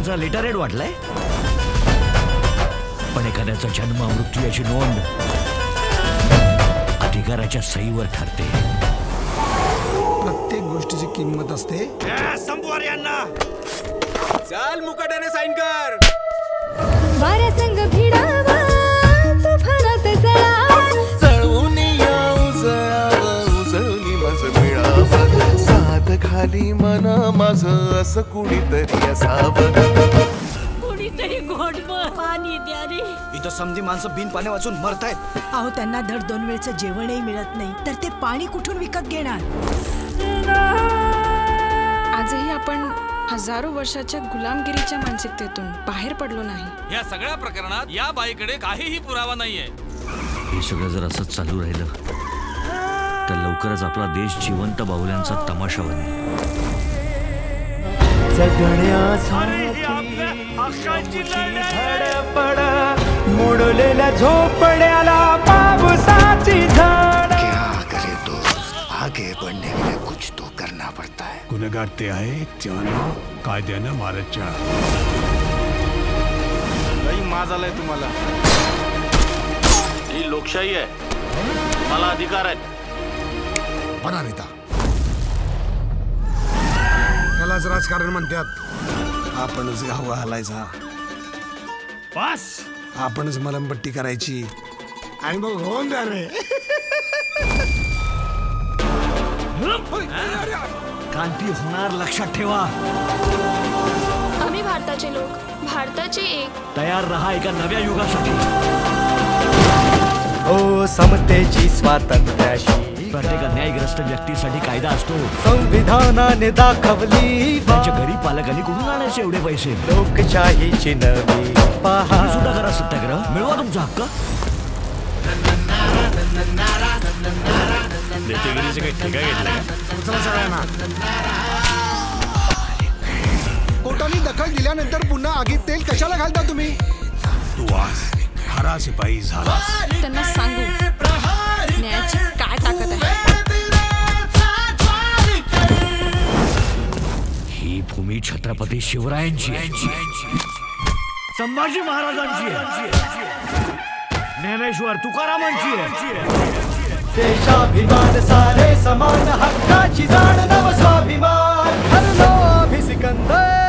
सगळ्यांचा लिटरेट वाटलाय, पण एखाद्याचा जन्म मृत्यू याची नोंद अधिकाराच्या सहीवर ठरते. प्रत्येक गोष्टीची किंमत असते. संपवार यांना चल मुकाट्याने साइन कर. वाऱ्या संग भिडावा तुफानात जळावा, जळून येऊ जळावं उजळून माझं मिळावं, साध खाली मन माझं असं कुणीतरी असावं. कुणीतरी घोट पाणी द्या रे. इथं समधी माणसं बिन पाणी वाचून मरतायत. अहो त्यांना धड 2 वेळचं जेवणही मिळत नाही, तर ते पाणी कुठून विकत घेणार? आजही आपण हजारो वर्षाच्या गुलामगिरीच्या मानसिकतेतून बाहेर पडलो नाही. या सगळ्या प्रकरणात या बाईकडे काहीही पुरावा नाहीये. हे सगळं जर असंच चालू राहिलं तर लवकरच आपला देश जिवंत बाहुल्यांचा तमाशा बनेल. मोडलेल्या झोपड्याला पावसाची झाड. क्या करे तो आगे बढ़ने के लिए कुछ तो करना पड़ता है. गुन्हेगार ते आहे त्यानं कायद्यानं मारत जा. लई माज आलाय तुम्हाला. ही लोकशाही आहे, मला अधिकार आहेत. बना नेता त्यालाच राजकारण म्हणतात. आपणच गाव हलायचा, बस आपणच मलमपट्टी करायची आणि मग होऊन द्या रे. क्रांती होणार, लक्षात ठेवा. आम्ही भारताचे लोक, भारताचे एक. तयार रहा एका नव्या युगासाठी. ओ समतेची स्वातंत्र्याशी प्रत्येक अन्यायग्रस्त व्यक्तीसाठी कायदा असतो. संविधानाने दाखवली त्यांच्या गरीब पालकांनी कुठून आणायचे एवढे पैसे? लोकशाहीची नवी पहा. तुम्ही सुद्धा करा सत्याग्रह, मिळवा तुमचा हक्क. नेतेगिरीचे काही ठेका घेतला का? सगळ्यांना कोर्टाने दखल दिल्यानंतर पुन्हा आगीत तेल कशाला घालता तुम्ही? तू आज खरा शिपाई झाला. त्यांना सांगू न्यायाची काय ताकद आहे. ही भूमी छत्रपती शिवरायांची आहे, संभाजी महाराजांची आहे, ज्ञानेश्वर तुकारामांची आहे. देशाभिमान सारे समान हक्काची जाण नव स्वाभिमान. हरलो अभिसिकंदर.